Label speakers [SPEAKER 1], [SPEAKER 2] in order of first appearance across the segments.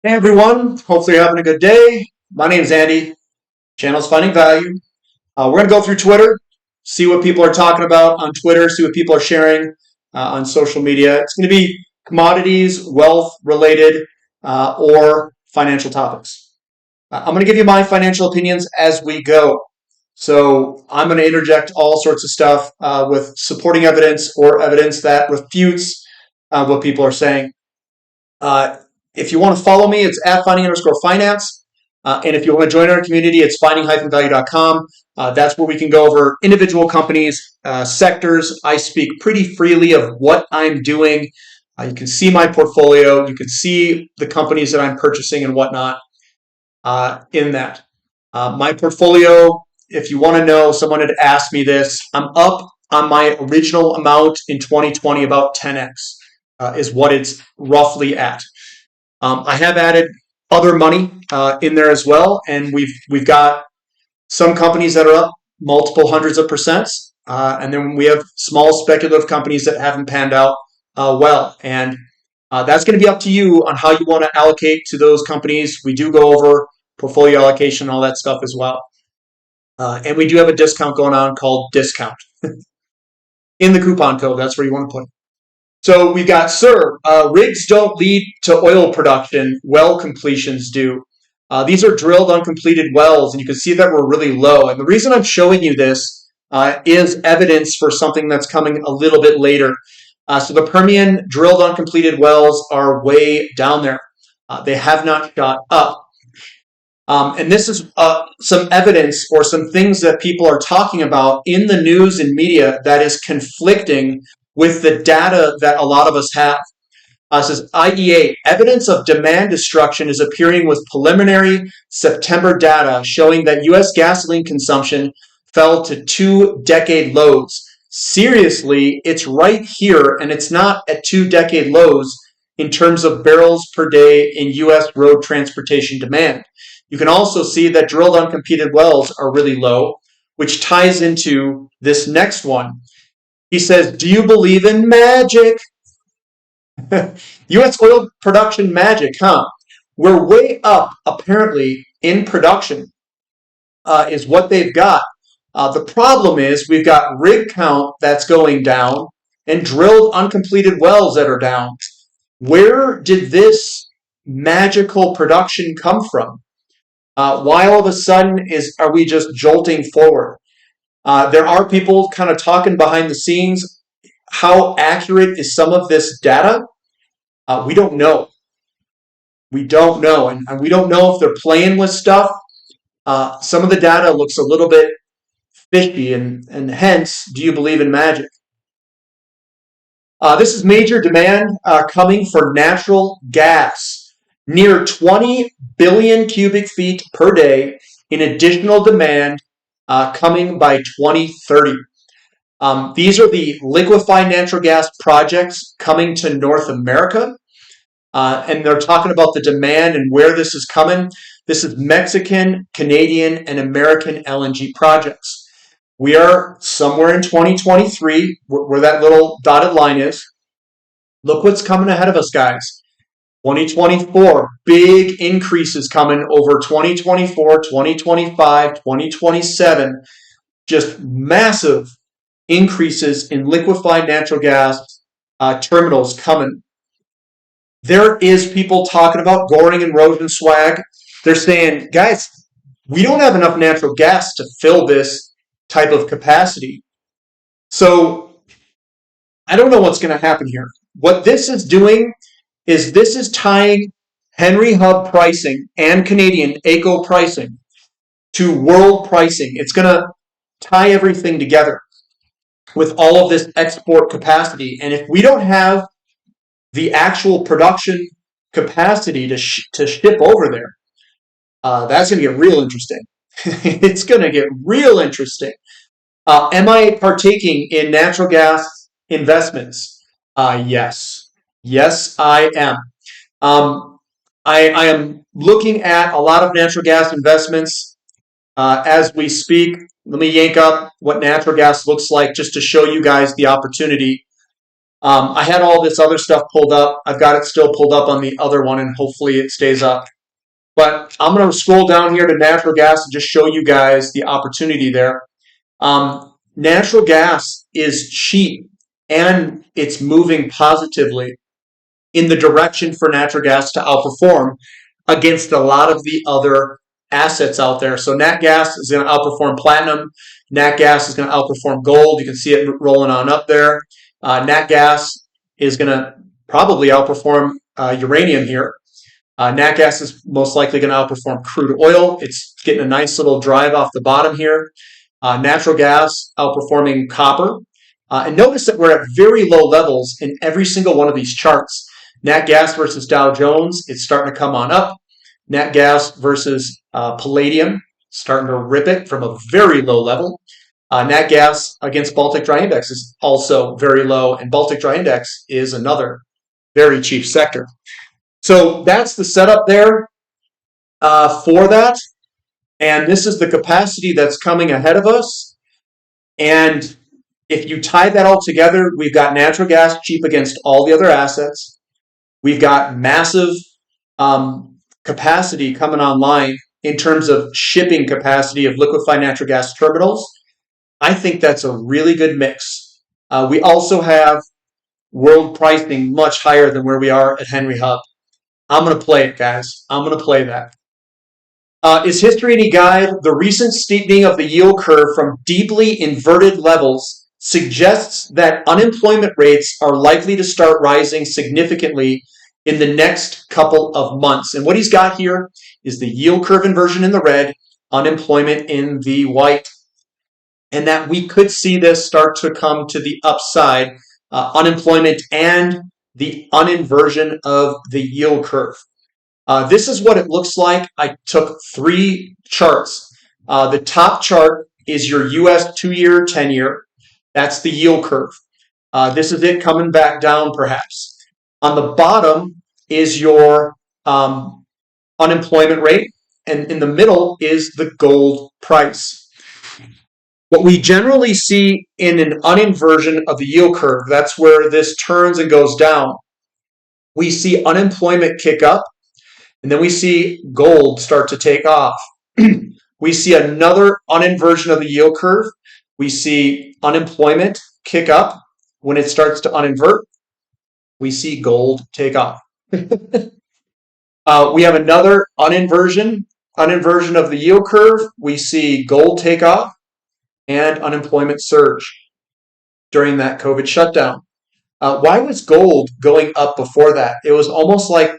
[SPEAKER 1] Hey everyone, hopefully you're having a good day. My name is Andy, channel's Finding Value. We're going to go through Twitter, see what people are talking about on Twitter, see what people are sharing on social media. It's going to be commodities, wealth related, or financial topics. I'm going to give you my financial opinions as we go. So I'm going to interject all sorts of stuff with supporting evidence or evidence that refutes what people are saying. Uh, if you want to follow me, it's at finding_finance. And if you want to join our community, it's finding-value.com. That's where we can go over individual companies, sectors. I speak pretty freely of what I'm doing. You can see my portfolio. You can see the companies that I'm purchasing and whatnot in that. My portfolio, if you want to know, someone had asked me this. I'm up on my original amount in 2020 about 10x is what it's roughly at. I have added other money in there as well, and we've got some companies that are up multiple hundreds of percents, and then we have small speculative companies that haven't panned out well. And that's going to be up to you on how you want to allocate to those companies. We do go over portfolio allocation and all that stuff as well. And we do have a discount going on called discount in the coupon code. That's where you want to put it. So we've got, sir, rigs don't lead to oil production, well completions do. These are drilled uncompleted wells, and you can see that we're really low. And the reason I'm showing you this is evidence for something that's coming a little bit later. So the Permian drilled uncompleted wells are way down there. They have not shot up. And this is some evidence or some things that people are talking about in the news and media that is conflicting with the data that a lot of us have. It says IEA, evidence of demand destruction is appearing with preliminary September data showing that U.S. gasoline consumption fell to 2-decade lows. Seriously, it's right here, and it's not at 2-decade lows in terms of barrels per day in U.S. road transportation demand. You can also see that drilled uncompleted wells are really low, which ties into this next one. He says, do you believe in magic? U.S. oil production magic, huh? We're way up, apparently, in production, is what they've got. The problem is we've got rig count that's going down and drilled uncompleted wells that are down. Where did this magical production come from? Why all of a sudden are we just jolting forward? There are people kind of talking behind the scenes. How accurate is some of this data? We don't know. We don't know. And we don't know if they're playing with stuff. Some of the data looks a little bit fishy, and hence, do you believe in magic? This is major demand coming for natural gas. Near 20 billion cubic feet per day in additional demand coming by 2030. These are the liquefied natural gas projects coming to North America. And they're talking about the demand and where this is coming. This is Mexican, Canadian, and American LNG projects. We are somewhere in 2023, where that little dotted line is. Look what's coming ahead of us, guys. 2024, big increases coming over 2024, 2025, 2027. Just massive increases in liquefied natural gas terminals coming. There is people talking about Goring and Rosenzweig. They're saying, guys, we don't have enough natural gas to fill this type of capacity. So I don't know what's going to happen here. What this is doing is this is tying Henry Hub pricing and Canadian AECO pricing to world pricing. It's going to tie everything together with all of this export capacity. And if we don't have the actual production capacity to ship over there, that's going to get real interesting. It's going to get real interesting. Am I partaking in natural gas investments? Yes. Yes, I am. I am looking at a lot of natural gas investments as we speak. Let me yank up what natural gas looks like just to show you guys the opportunity. I had all this other stuff pulled up. I've got it still pulled up on the other one, and hopefully it stays up. But I'm going to scroll down here to natural gas and just show you guys the opportunity there. Natural gas is cheap and it's moving positively in the direction for natural gas to outperform against a lot of the other assets out there. So nat gas is going to outperform platinum. Nat gas is going to outperform gold. You can see it rolling on up there. Nat gas is going to probably outperform uranium here. Nat gas is most likely going to outperform crude oil. It's getting a nice little drive off the bottom here. Natural gas outperforming copper. And notice that we're at very low levels in every single one of these charts. Nat gas versus Dow Jones, it's starting to come on up. Nat gas versus palladium, starting to rip it from a very low level. Nat gas against Baltic Dry Index is also very low, and Baltic Dry Index is another very cheap sector. So that's the setup there for that. And this is the capacity that's coming ahead of us. And if you tie that all together, we've got natural gas cheap against all the other assets. We've got massive capacity coming online in terms of shipping capacity of liquefied natural gas terminals. I think that's a really good mix. We also have world pricing much higher than where we are at Henry Hub. I'm going to play it, guys. I'm going to play that. Is history any guide? The recent steepening of the yield curve from deeply inverted levels suggests that unemployment rates are likely to start rising significantly in the next couple of months. And what he's got here is the yield curve inversion in the red, unemployment in the white. And that we could see this start to come to the upside, unemployment and the uninversion of the yield curve. This is what it looks like. I took 3 charts. The top chart is your U.S. 2-year, 10-year. That's the yield curve. This is it coming back down, perhaps. On the bottom is your unemployment rate, and in the middle is the gold price. What we generally see in an uninversion of the yield curve, that's where this turns and goes down. We see unemployment kick up, and then we see gold start to take off. We see another uninversion of the yield curve. We see unemployment kick up. When it starts to uninvert, we see gold take off. We have another uninversion of the yield curve. We see gold take off and unemployment surge during that COVID shutdown. Why was gold going up before that? It was almost like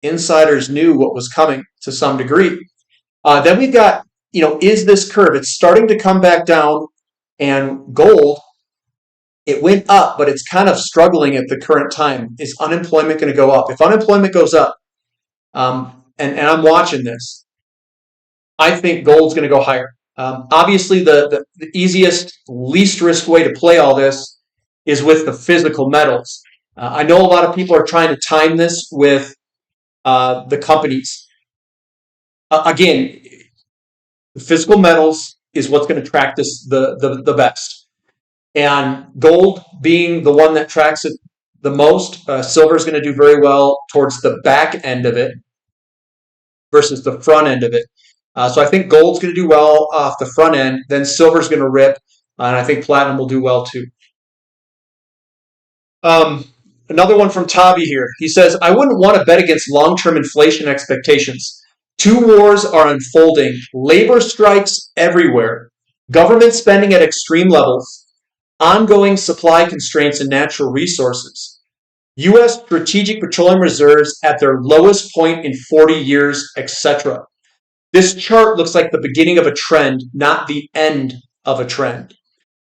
[SPEAKER 1] insiders knew what was coming to some degree. Then we've got, is this curve? It's starting to come back down, and gold, it went up, but it's kind of struggling at the current time. Is unemployment going to go up? If unemployment goes up, and I'm watching this, I think gold's going to go higher. Obviously, the easiest, least risk way to play all this is with the physical metals. I know a lot of people are trying to time this with the companies. Again, the physical metals is what's going to track this the best. And gold being the one that tracks it the most, silver is going to do very well towards the back end of it versus the front end of it. So I think gold's going to do well off the front end. Then silver's going to rip, and I think platinum will do well too. Another one from Tavi here. He says, I wouldn't want to bet against long-term inflation expectations. 2 wars are unfolding. Labor strikes everywhere. Government spending at extreme levels. Ongoing supply constraints in natural resources. U.S. strategic petroleum reserves at their lowest point in 40 years, etc. This chart looks like the beginning of a trend, not the end of a trend.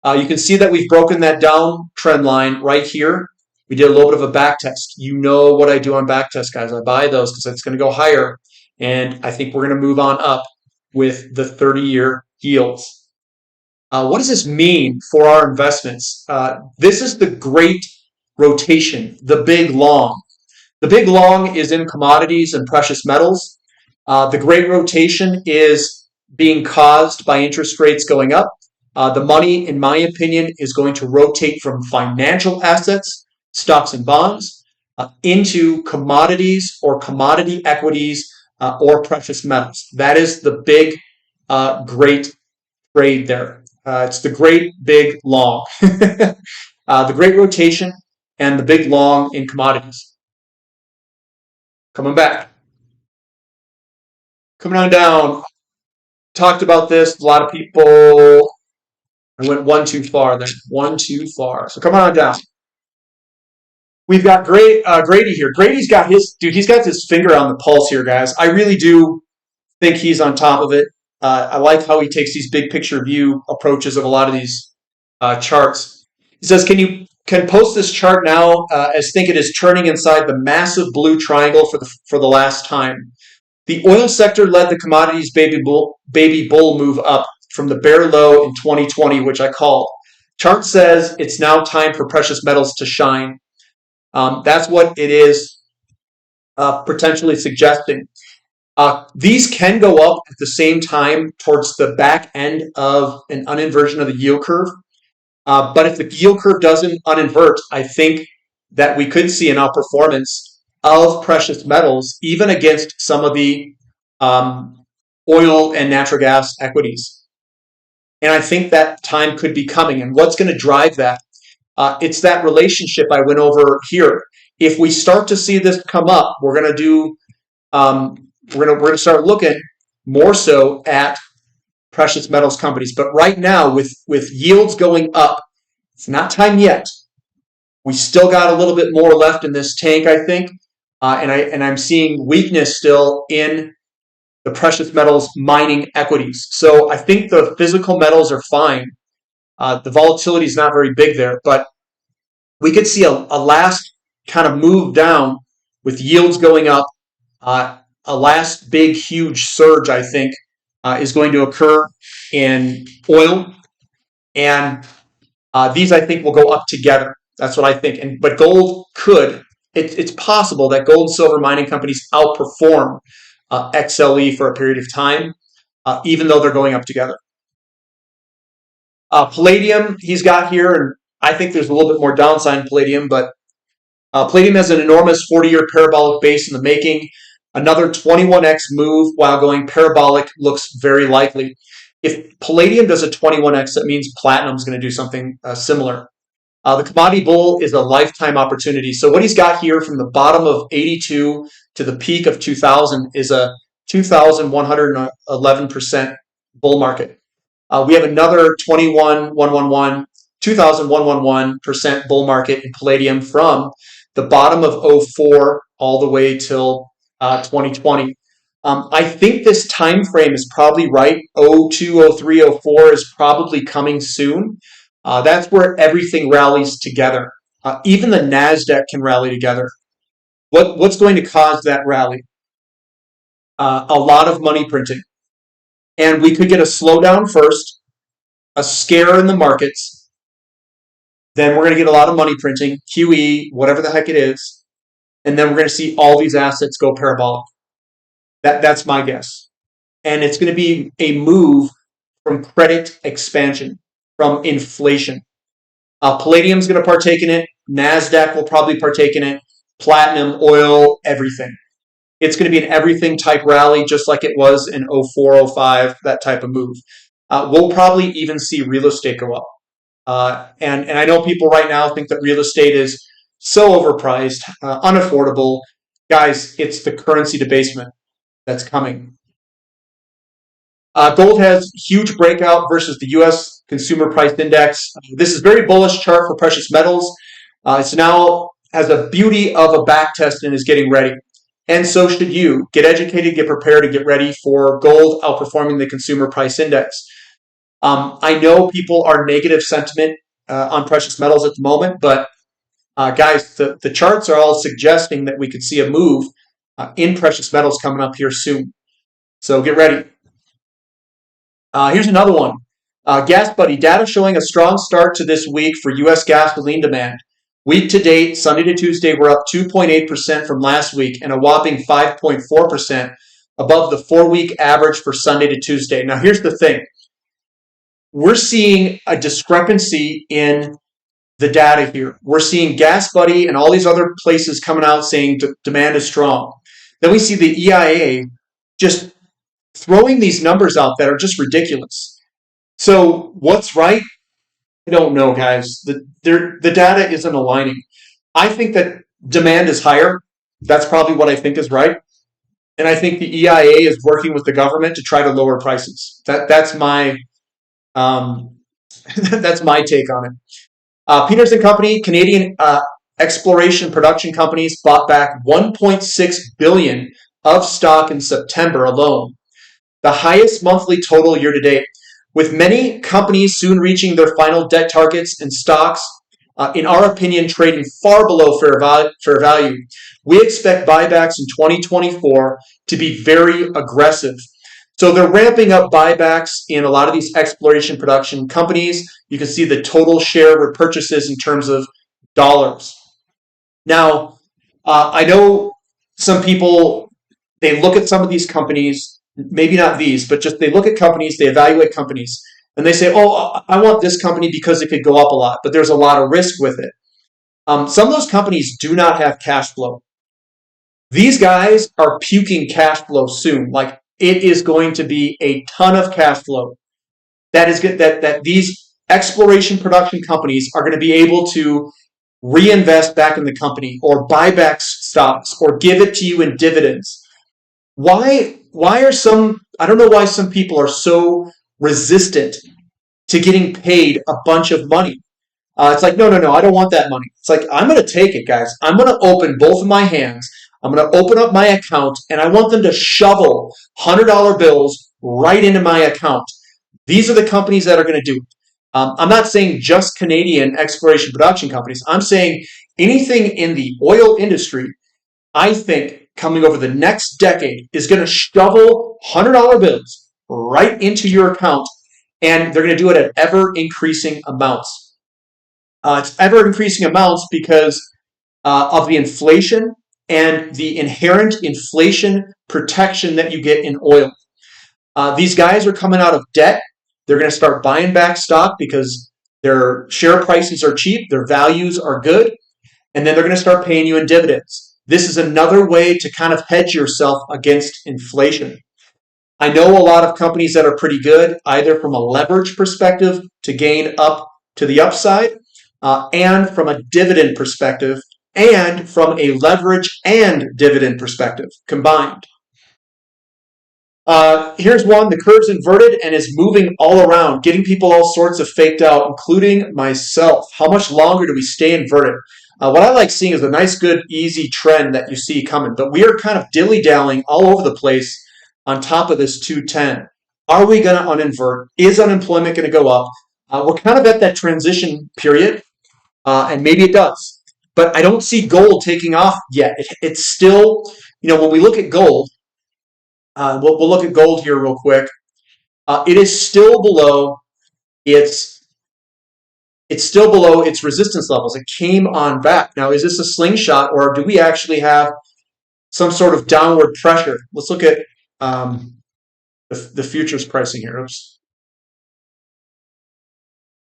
[SPEAKER 1] You can see that we've broken that down trend line right here. We did a little bit of a back test. You know what I do on back tests, guys. I buy those because it's going to go higher. And I think we're going to move on up with the 30-year yields. What does this mean for our investments? This is the great rotation, the big long. The big long is in commodities and precious metals. The great rotation is being caused by interest rates going up. The money, in my opinion, is going to rotate from financial assets stocks and bonds, into commodities or commodity equities or precious metals. That is the big, great trade there. It's the great big long, the great rotation and the big long in commodities. Coming back, coming on down. Talked about this. A lot of people. I went one too far then. One too far. So come on down. We've got Grady here. Grady's got he's got his finger on the pulse here, guys. I really do think he's on top of it. I like how he takes these big picture view approaches of a lot of these charts. He says, can post this chart now as think it is turning inside the massive blue triangle for the last time. The oil sector led the commodities baby bull move up from the bear low in 2020, which I called. Chart says it's now time for precious metals to shine. That's what it is potentially suggesting. These can go up at the same time towards the back end of an uninversion of the yield curve. But if the yield curve doesn't uninvert, I think that we could see an outperformance of precious metals, even against some of the oil and natural gas equities. And I think that time could be coming. And what's going to drive that? It's that relationship I went over here. If we start to see this come up, we're going to do we're going to start looking more so at precious metals companies. But right now, with yields going up, it's not time yet. We still got a little bit more left in this tank, I think, and I'm seeing weakness still in the precious metals mining equities. So I think the physical metals are fine. The volatility is not very big there, but we could see a last kind of move down with yields going up. A last big, huge surge, I think, is going to occur in oil, and these, I think, will go up together. That's what I think. But gold could. It's possible that gold and silver mining companies outperform XLE for a period of time, even though they're going up together. Palladium, he's got here, and I think there's a little bit more downside in palladium, but palladium has an enormous 40-year parabolic base in the making. Another 21x move while going parabolic looks very likely. If palladium does a 21x, that means platinum is going to do something similar. The commodity bull is a lifetime opportunity. So what he's got here from the bottom of 82 to the peak of 2000 is a 2,111% bull market. We have another 2,111% bull market in palladium from the bottom of 04 all the way till 2020. I think this time frame is probably right. 02, 03, 04 is probably coming soon. That's where everything rallies together. Even the NASDAQ can rally together. What's going to cause that rally? A lot of money printing. And we could get a slowdown first, a scare in the markets. Then we're going to get a lot of money printing, QE, whatever the heck it is. And then we're going to see all these assets go parabolic. That's my guess. And it's going to be a move from credit expansion, from inflation. Palladium's going to partake in it. NASDAQ will probably partake in it. Platinum, oil, everything. It's going to be an everything type rally, just like it was in 04, 05, that type of move. We'll probably even see real estate go up. And I know people right now think that real estate is so overpriced, unaffordable. Guys, it's the currency debasement that's coming. Gold has huge breakout versus the U.S. Consumer Price Index. This is very bullish chart for precious metals. It's now has a beauty of a back test and is getting ready. And so should you. Get educated, get prepared, and get ready for gold outperforming the Consumer Price Index. I know people are negative sentiment on precious metals at the moment, but guys, the charts are all suggesting that we could see a move in precious metals coming up here soon. So get ready. Here's another one. Gas Buddy, data showing a strong start to this week for U.S. gasoline demand. Week to date, Sunday to Tuesday, we're up 2.8% from last week and a whopping 5.4% above the 4-week average for Sunday to Tuesday. Now, here's the thing. We're seeing a discrepancy in the data here. We're seeing Gas Buddy and all these other places coming out saying demand is strong. Then we see the EIA just throwing these numbers out that are just ridiculous. So what's right? I don't know, guys. The data isn't aligning. I think that demand is higher. That's probably what I think is right. And I think the EIA is working with the government to try to lower prices. That's my um, that's my take on it. Peters and Company, Canadian exploration production companies, bought back 1.6 billion of stock in September alone, the highest monthly total year to date. With many companies soon reaching their final debt targets and stocks, in our opinion, trading far below fair value, we expect buybacks in 2024 to be very aggressive. So they're ramping up buybacks in a lot of these exploration production companies. You can see the total share repurchases in terms of dollars. Now, I know some people, they look at some of these companies, maybe not these, but just they look at companies, they evaluate companies, and they say, oh, I want this company because it could go up a lot, but there's a lot of risk with it. Some of those companies do not have cash flow. These guys are puking cash flow soon. Like it is going to be a ton of cash flow. That is good. That these exploration production companies are going to be able to reinvest back in the company or buy back stocks or give it to you in dividends. Why are some, I don't know why some people are so resistant to getting paid a bunch of money. It's like, no, no, no, I don't want that money. It's like, I'm going to take it, guys. I'm going to open both of my hands. I'm going to open up my account, and I want them to shovel $100 bills right into my account. These are the companies that are going to do it. I'm not saying just Canadian exploration production companies. I'm saying anything in the oil industry, I think, coming over the next decade is going to shovel $100 bills right into your account, and they're going to do it at ever increasing amounts. It's ever increasing amounts because of the inflation and the inherent inflation protection that you get in oil. These guys are coming out of debt. They're going to start buying back stock because their share prices are cheap, their values are good, and then they're going to start paying you in dividends. This is another way to kind of hedge yourself against inflation. I know a lot of companies that are pretty good, either from a leverage perspective to gain up to the upside, and from a dividend perspective, and from a leverage and dividend perspective combined. Here's one. The curve's inverted and is moving all around, getting people all sorts of faked out, including myself. How much longer do we stay inverted? What I like seeing is a nice, good, easy trend that you see coming, but we are kind of dilly-dallying all over the place on top of this 210. Are we going to uninvert? Is unemployment going to go up? We're kind of at that transition period, and maybe it does. But I don't see gold taking off yet. It's still, when we look at gold, we'll look at gold here real quick. It is still below its resistance levels. It came on back. Now, is this a slingshot, or do we actually have some sort of downward pressure? Let's look at the futures pricing here. Oops.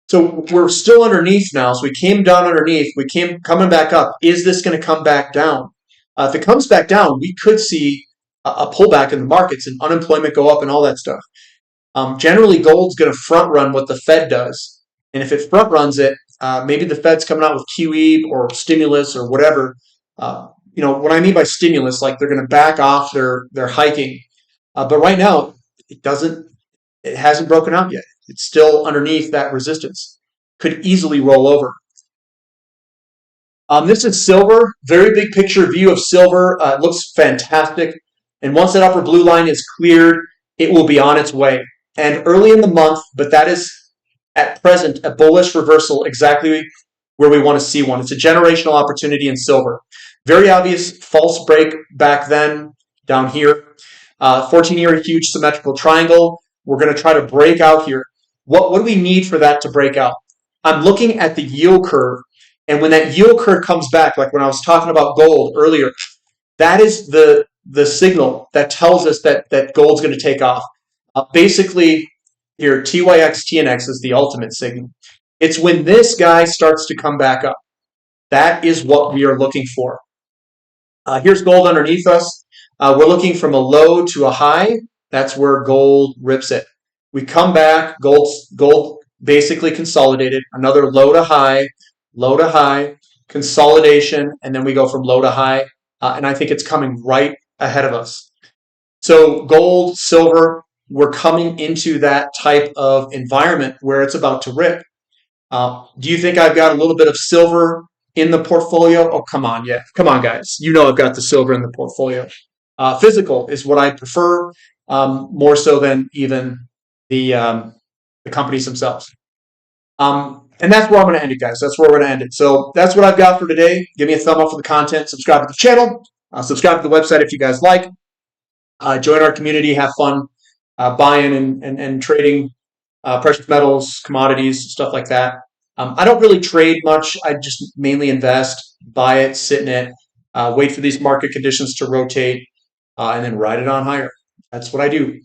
[SPEAKER 1] So we're still underneath now. So we came down underneath. We came coming back up. Is this going to come back down? If it comes back down, we could see a pullback in the markets and unemployment go up and all that stuff. Generally, gold's going to front run what the Fed does. And if it front runs it, maybe the Fed's coming out with QE or stimulus or whatever. What I mean by stimulus, like they're going to back off their hiking. But right now, it hasn't broken out yet. It's still underneath that resistance. Could easily roll over. This is silver. Very big picture view of silver. It looks fantastic. And once that upper blue line is cleared, it will be on its way. And early in the month, but that is at present a bullish reversal exactly where we want to see one. It's a generational opportunity in silver. Very obvious false break back then down here. 14-year huge symmetrical triangle. We're going to try to break out here. What do we need for that to break out? I'm looking at the yield curve. And when that yield curve comes back, like when I was talking about gold earlier, that is the signal that tells us that gold's going to take off. Basically, here, TYX, TNX is the ultimate signal. It's when this guy starts to come back up. That is what we are looking for. Here's gold underneath us. We're looking from a low to a high. That's where gold rips it. We come back, gold basically consolidated, another low to high, consolidation, and then we go from low to high. And I think it's coming right ahead of us. So gold, silver, we're coming into that type of environment where it's about to rip. Do you think I've got a little bit of silver in the portfolio? Oh, come on, yeah. Come on, guys. You know I've got the silver in the portfolio. Physical is what I prefer more so than even the companies themselves. And that's where I'm going to end it, guys. That's where we're going to end it. So that's what I've got for today. Give me a thumb up for the content. Subscribe to the channel. Subscribe to the website if you guys like. Join our community. Have fun buying and trading precious metals, commodities, stuff like that. I don't really trade much. I just mainly invest, buy it, sit in it, wait for these market conditions to rotate, and then ride it on higher. That's what I do.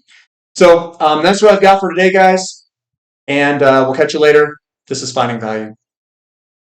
[SPEAKER 1] So that's what I've got for today, guys. And we'll catch you later. This is Finding Value.